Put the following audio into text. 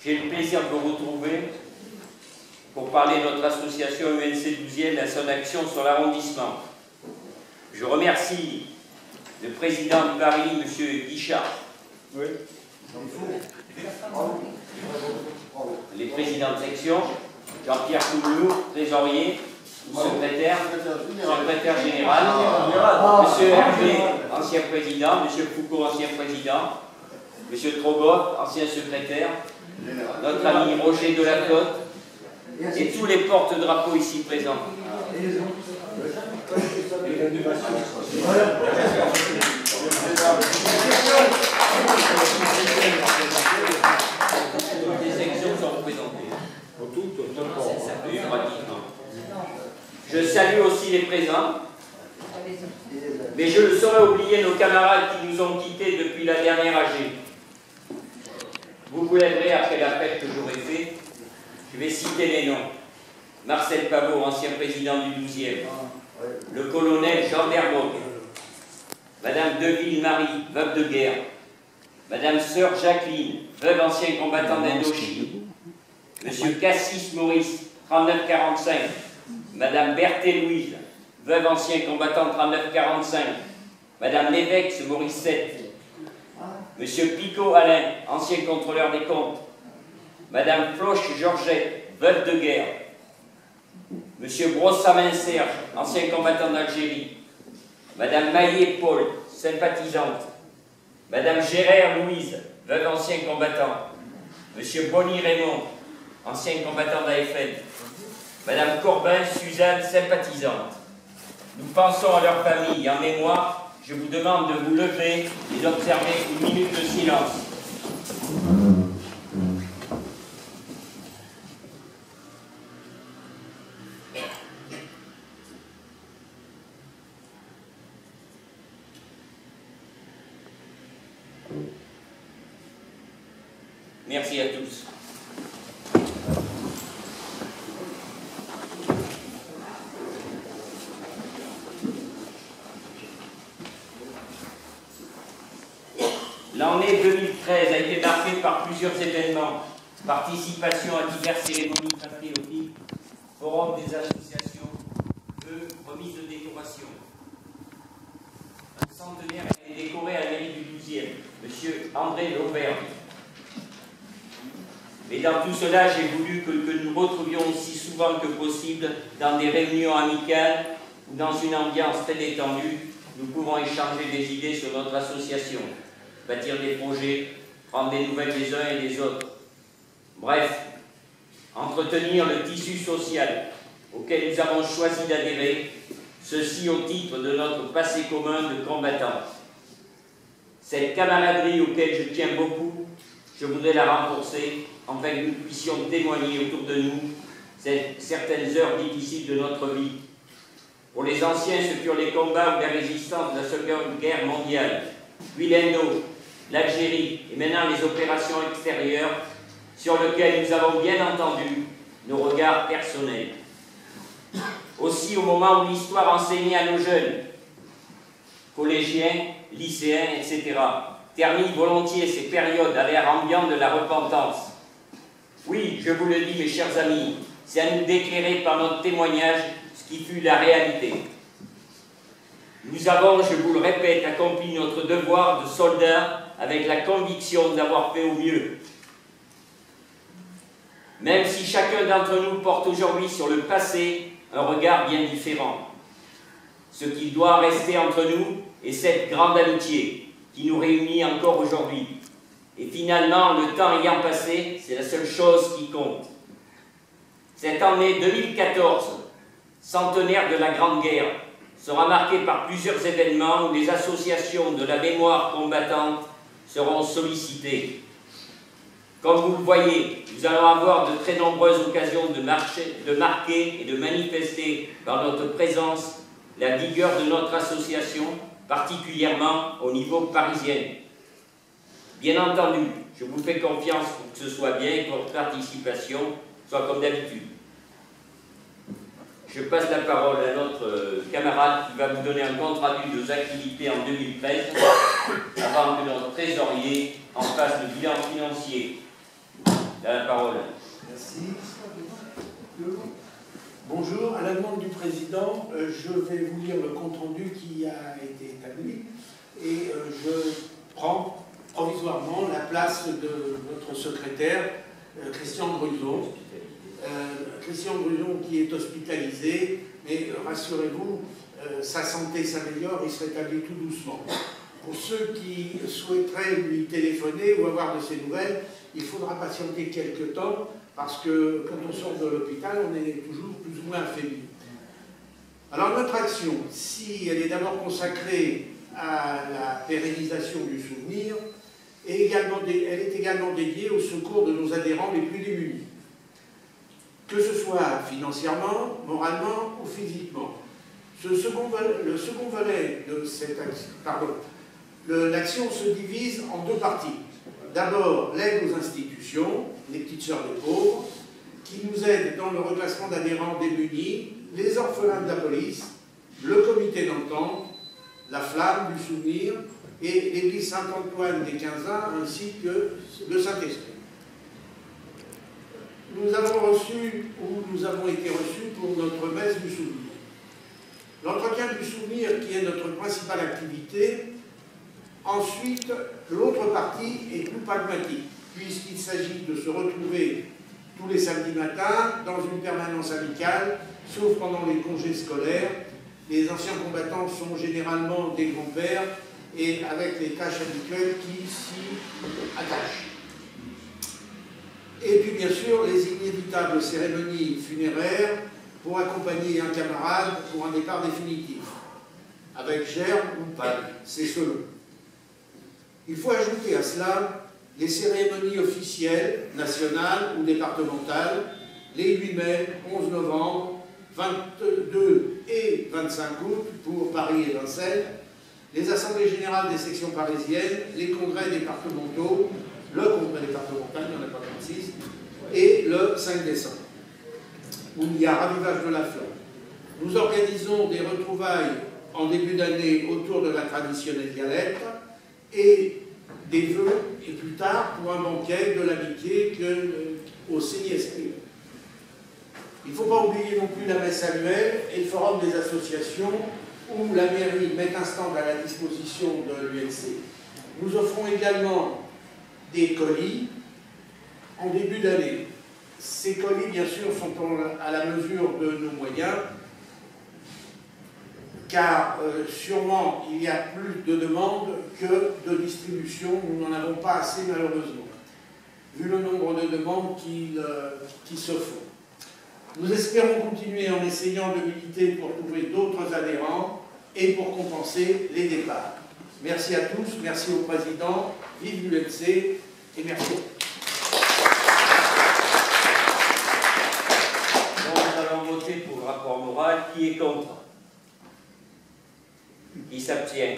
J'ai le plaisir de vous retrouver pour parler de notre association UNC 12e et à son action sur l'arrondissement. Je remercie le président de Paris, M. Guichard, les présidents de section, Jean-Pierre Couloulou, trésorier, secrétaire général, M. Hervé, ancien président, M. Foucault, ancien président, M. Trogoff, ancien secrétaire, notre ami Roger Delaclotte et tous les porte-drapeaux ici présents. Les sections sont représentées. Oui, pratiquement. Je salue aussi les présents, mais je ne saurais oublier nos camarades qui nous ont quittés depuis la dernière AG. Vous l'aiderez après l'appel que j'aurai fait. Je vais citer les noms. Marcel Pavot, ancien président du 12e. Le colonel Jean Dermot. Madame Deville-Marie, veuve de guerre. Madame Sœur Jacqueline, veuve ancien combattant d'Indochine. Monsieur Cassis Maurice, 39-45. Madame Berthet-Louise, veuve ancien combattant 39-45. Madame Lévesque Maurice 7. Monsieur Picot Alain, ancien contrôleur des comptes. Madame Floche Georgette, veuve de guerre. Monsieur Brossamin Serge, ancien combattant d'Algérie. Madame Maillet Paul, sympathisante. Madame Gérard Louise, veuve ancien combattant. Monsieur Bonny Raymond, ancien combattant d'AFN. Madame Corbin Suzanne, sympathisante. Nous pensons à leur famille. En mémoire, je vous demande de vous lever et d'observer une minute de silence. Merci à tous. L'année 2013 a été marquée par plusieurs événements. Participation à diverses cérémonies patriotiques, forum des associations, remise de décoration. Un centenaire a été décoré à la mairie du 12e, M. André Lauvergne. Mais dans tout cela, j'ai voulu que nous retrouvions aussi souvent que possible dans des réunions amicales ou dans une ambiance très détendue, nous pouvons échanger des idées sur notre association, bâtir des projets, prendre des nouvelles des uns et des autres. Bref, entretenir le tissu social auquel nous avons choisi d'adhérer, ceci au titre de notre passé commun de combattants. Cette camaraderie auquel je tiens beaucoup, je voudrais la renforcer afin que nous puissions témoigner autour de nous certaines heures difficiles de notre vie. Pour les anciens, ce furent les combats ou la résistance de la Seconde Guerre mondiale, puis l'Indo, l'Algérie et maintenant les opérations extérieures sur lesquelles nous avons bien entendu nos regards personnels. Aussi, au moment où l'histoire enseignait à nos jeunes, collégiens, lycéens, etc., termine volontiers ces périodes à l'air ambiant de la repentance. Oui, je vous le dis, mes chers amis, c'est à nous d'éclairer par notre témoignage ce qui fut la réalité. Nous avons, je vous le répète, accompli notre devoir de soldats avec la conviction d'avoir fait au mieux. Même si chacun d'entre nous porte aujourd'hui sur le passé un regard bien différent. Ce qui doit rester entre nous est cette grande amitié qui nous réunit encore aujourd'hui. Et finalement, le temps ayant passé, c'est la seule chose qui compte. Cette année 2014, centenaire de la Grande Guerre, sera marquée par plusieurs événements où les associations de la mémoire combattante seront sollicitées. Comme vous le voyez, nous allons avoir de très nombreuses occasions de marquer et de manifester par notre présence la vigueur de notre association, particulièrement au niveau parisien. Bien entendu, je vous fais confiance pour que ce soit bien et que votre participation soit comme d'habitude. Je passe la parole à notre camarade qui va vous donner un compte-rendu de nos activités en 2013 avant que notre trésorier en fasse le bilan financier. Tu as la parole. Merci. Bonjour, à la demande du Président, je vais vous lire le compte-rendu qui a été établi et je prends provisoirement la place de notre secrétaire, Christian Gruson. Christian Gruson qui est hospitalisé, mais rassurez-vous, sa santé s'améliore, il se rétablit tout doucement. Pour ceux qui souhaiteraient lui téléphoner ou avoir de ses nouvelles, il faudra patienter quelques temps parce que quand on sort de l'hôpital, on est toujours plus ou moins affaibli. Alors notre action, si elle est d'abord consacrée à la pérennisation du souvenir, elle est également dédiée au secours de nos adhérents les plus démunis, que ce soit financièrement, moralement ou physiquement. Le second volet de cette action, l'action se divise en deux parties. D'abord, l'aide aux institutions, les petites sœurs des pauvres, qui nous aident dans le reclassement d'adhérents démunis, les orphelins de la police, le comité d'entente, la flamme du souvenir et l'église Saint-Antoine des Quinzins ainsi que le Saint-Esprit. Nous avons été reçus pour notre messe du souvenir. L'entretien du souvenir qui est notre principale activité. Ensuite, l'autre partie est plus pragmatique, puisqu'il s'agit de se retrouver tous les samedis matins dans une permanence amicale, sauf pendant les congés scolaires. Les anciens combattants sont généralement des grands-pères et avec les tâches habituelles qui s'y attachent. Et puis bien sûr, les inévitables cérémonies funéraires pour accompagner un camarade pour un départ définitif, avec gerbe ou pas, c'est selon. Il faut ajouter à cela les cérémonies officielles, nationales ou départementales, les 8 mai, 11 novembre, 22 et 25 août pour Paris et Vincennes, les assemblées générales des sections parisiennes, les congrès départementaux, le congrès départemental, il n'y en a pas 36, et le 5 décembre, où il y a ravivage de la flamme. Nous organisons des retrouvailles en début d'année autour de la traditionnelle galette, et des vœux, et plus tard, pour un banquet de l'amitié au CISP. Il ne faut pas oublier non plus la messe annuelle et le forum des associations, où la mairie met un stand à la disposition de l'UNC. Nous offrons également des colis en début d'année. Ces colis, bien sûr, sont à la mesure de nos moyens, car sûrement il y a plus de demandes que de distribution. Nous n'en avons pas assez malheureusement, vu le nombre de demandes qui se font. Nous espérons continuer en essayant de militer pour trouver d'autres adhérents et pour compenser les départs. Merci à tous, merci au Président, vive l'UNC et merci. Donc nous allons voter pour le rapport moral. Qui est contre? Qui s'abstient?